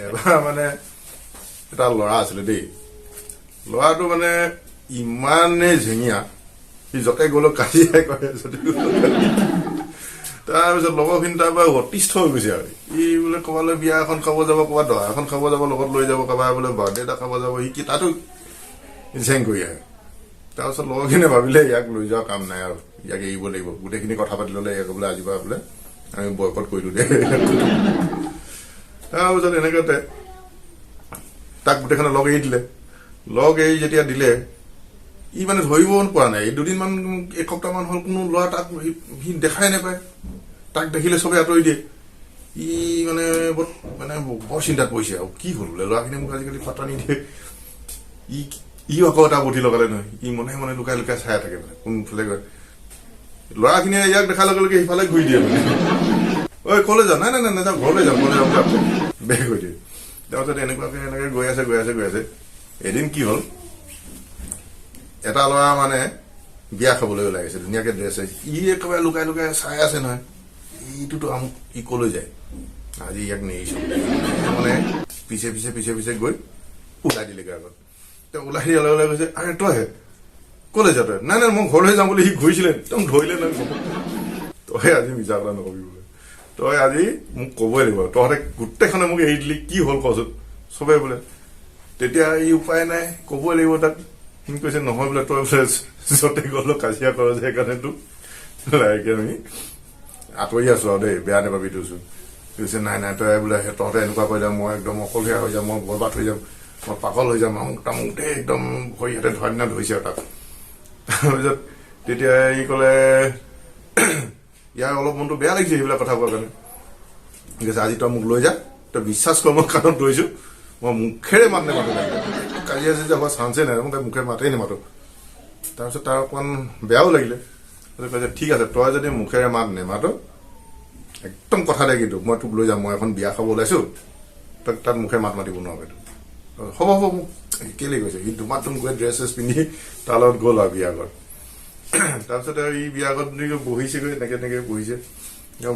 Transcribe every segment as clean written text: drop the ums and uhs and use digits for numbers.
এবাৰ মানে এটা ল'ৰা আছিলে দেই ল'ৰাটো মানে ইমানে ঝেঙীয়া সি য'তে গ'লেও কাজিয়াই কৰে তাৰপিছত লগৰখিনি তাৰ পৰা অতিষ্ঠ হৈ গৈছে আৰু ই বোলে ক'ৰবালৈ বিয়া এখন খাব যাব ক'ৰবাত দহা এখন খাব যাব লগত লৈ যাব কাৰোবাৰ বোলে বাৰ্থডে এটা খাব যাব সি কি তাতো ঝেং কৰি আহে তাৰপিছত লগৰখিনিয়ে ভাবিলে ইয়াক লৈ যোৱা কাম নাই আৰু ইয়াক এৰিব লাগিব গোটেইখিনি কথা পাতি ল'লে ইয়াক বোলে আজিৰ পৰা বোলে আমি বয়কট কৰিলো দে তাৰপিছত এনেকুৱাতে তাক গোটেইখনে লগ এৰি দিলে লগ এৰি যেতিয়া দিলে ই মানে ধৰিব পৰা নাই দুদিনমান এসপ্তাহমান হ'ল কোনো ল'ৰা তাক সি দেখাই নাপায় তাক দেখিলে চবে আঁতৰি দিয়ে ই মানে বৰ চিন্তাত পৰিছে আৰু কি হ'ল বোলে ল'ৰাখিনি মোক আজিকালি পাত্তা নিদিয়ে ই আকৌ এটা বুদ্ধি লগালে নহয় ই মনে মনে লুকাই লুকাই চাই থাকে মানে কোনফালে গৈ ল'ৰাখিনিয়ে ইয়াক দেখাৰ লগে লগে সিফালে ঘূৰি দিয়ে মানে ঐ কলৈ যা নাই নাযাওঁ ঘৰলৈ যাম বেগ হৈ দিয়ে তাৰপিছত এনেকে গৈ আছে এদিন কি হ'ল এটা ল'ৰা মানে বিয়া খাবলৈ ওলাই গৈছে ধুনীয়াকে ড্ৰেছ ই একেবাৰে লুকাই লুকাই চাই আছে নহয় ইটোতো আমুক ই কলৈ যায় আজি ইয়াক নেৰিছো মানে পিছে গৈ ওলাই দিলেগৈ আগত ওলাই দিয়াৰ লগে লগে কৈছে আৰে তইহে কলৈ যা তই নাই মই ঘৰলৈ যাম বুলি সি ঘূৰিছিলে একদম ধৰিলে নহয় তই আজি মিছা কথা নকবি বোলে তই আজি মোক কবই লাগিব তহঁতে গোটেইখনে মোক এৰি দিলি কি হ'ল কচোন চবে বোলে তেতিয়া ই উপায় নাই কবই লাগিব তাক সি কৈছে নহয় বোলে তই বোলে য'তে গ'লো কাজিয়া কৰ যে সেইকাৰণে তোক লাহেকে আমি আঁতৰি আছো আৰু দেই বেয়া নাপাবি তোৰ কৈছে নাই তই বোলে তহঁতে এনেকুৱা কৰিলে মই একদম অকলশৰীয়া হৈ যাম মই বৰবাদ হৈ যাম মই পাগল হৈ যাম আমুক তামুক দেই একদম ভৰিহঁতে ধন্য ধৰিছে আৰু তাক তাৰপিছত তেতিয়া ই ক'লে ইয়াৰ অলপ মনটো বেয়া লাগিছে সেইবিলাক কথা কোৱাৰ কাৰণে ঠিক আছে আজি তই মোক লৈ যা তই বিশ্বাস কৰ মই কাণত ধৰিছো মই মুখেৰে মাত নেমাতো কাজিয়া চাজিয়া হোৱা চান্সে নাই মই তাই মুখে মাতেই নেমাতো তাৰপিছত তাৰ অকণমান বেয়াও লাগিলে কৈছে ঠিক আছে তই যদি মুখেৰে মাত নেমাতো একদম কথা দে কিন্তু মই তোক লৈ যাম মই এখন বিয়া খাব ওলাইছো তই তাত মুখে মাত মাতিব নোৱাৰো হ'ব মোক কেলে কৈছে সি ধুমাধুম গৈ ড্ৰেছ পিন্ধি তাৰ লগত গ'ল আৰু বিয়া ঘৰত তাৰপিছত আৰু ই বিয়া ঘৰত বহিছেগৈ এনেকে বহিছে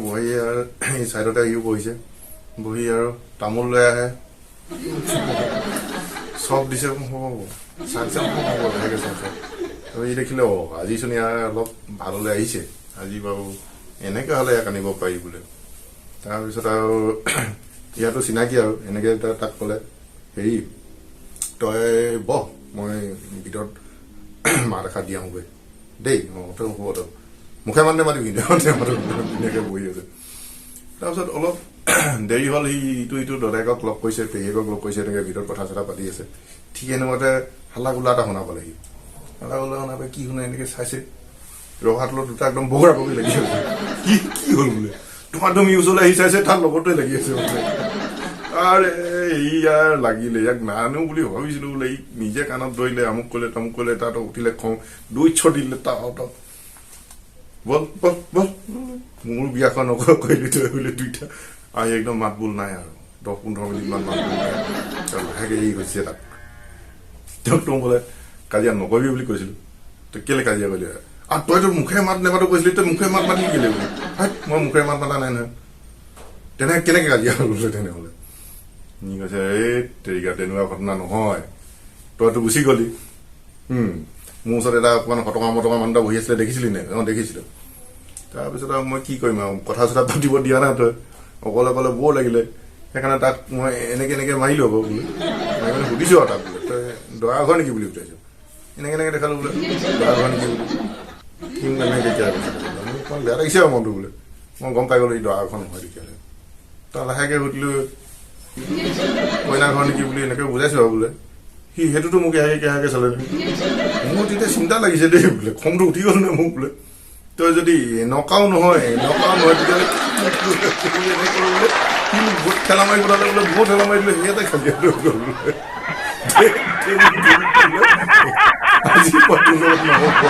বহি আৰু এই চাইডতে ইও বহিছে বহি আৰু তামোল লৈ আহে চব দিছে হ'ব চাহ লাহেকে চাহ ই দেখিলে আজিচোন ইয়াৰ অলপ ভাললৈ আহিছে আজি বাৰু এনেকে হলে ইয়াক আনিব পাৰি বোলে তাৰপিছত আৰু ইয়াতো চিনাকি আৰু এনেকে তাক ক'লে হেৰি তই বহ মই ভিতৰত মাত এষাৰ দি আহোগৈ দেই তই হ'ব তই মুখে মানে মাতিবি ধুনীয়াকে বহি আছে তাৰপিছত অলপ দেৰি হ'ল সি ইটো দদায়েকক লগ কৰিছে পেহীয়েকক লগ কৰিছে এনেকে ভিতৰত কথা চথা পাতি আছে ঠিক এনেকুৱাতে হাল্লা গোল্লা এটা শুনা পালে সি হাল্লা গোল্লা শুনা পাই কি শুনে এনেকে চাইছে ৰহাতলত দুটা একদম বগৰা বগী লাগি আছে কি হ'ল বোলে তোমাৰ ওচৰলৈ আহি চাইছে তাৰ লগতে লাগি আছে আৰে ইয়াৰ লাগিলে ইয়াক নানো বুলি ভাবিছিলো বোলে ই নিজে কাণত ধৰিলে আমুক কৰিলে তামুক কৰিলে তাত উঠিলে খং দুই দিলে তাক বল মোৰ বিয়াখন কৰিলি তই বোলে দুইটা আহি একদম মাত বোল নাই আৰু 10-15 মিনিট মান মাত বোল নাই লাহেকে এই হৈছে তাক তোক বোলে কাজিয়া নকৰিবি বুলি কৈছিলো তই কেলে কাজিয়া কৰিলি আৰু তইতো মুখে মাত নেমাতো কৈছিলি তই মুখে মাত মাতি কেলে বোলে মই মুখে মাত মাতা নাই নহয় কেনেকে কাজিয়া হ'ল বোলে তেনেহ'লে ই কৈছে এই তেৰিকা তেনেকুৱা ঘটনা নহয় তইতো গুচি গলি মোৰ ওচৰত এটা অকণমান হটকা মটকা মানুহ এটা বহি আছিলে দেখিছিলি নে দেখিছিলো তাৰপিছত আৰু মই কি কৰিম আৰু কথা চথা পাতিব দিয়া নাই তই অকলে বৰ লাগিলে সেইকাৰণে তাক মই এনেকে মাৰিলো আকৌ বোলে মই সুধিছো আৰু তাক বোলে তই দৰা ঘৰ নেকি বুলি উঠাইছো এনেকে দেখালো বোলে দৰা ঘৰ নেকি বোলে অকণমান বেয়া লাগিছে আৰু মনটো বোলে মই গম পাই গলো এই দৰা ঘৰ নহয় তেতিয়াহ'লে তই লাহেকে সুধিলো কইনা ঘৰ নেকি বুলি এনেকে বুজাইছো আৰু বোলে সি সেইটোতো মোক এহাকে চালে মোৰ তেতিয়া চিন্তা লাগিছে দেই বোলে খংটো উঠি গ'ল নে মোক বোলে তই যদি এনেকুৱাও নহয় তেতিয়াহ'লে বহুত ঠেলা মাৰি পঠালে বোলে বহুত ঠেলা মাৰি দিলে সিহঁতে খালি আজি নহ'ব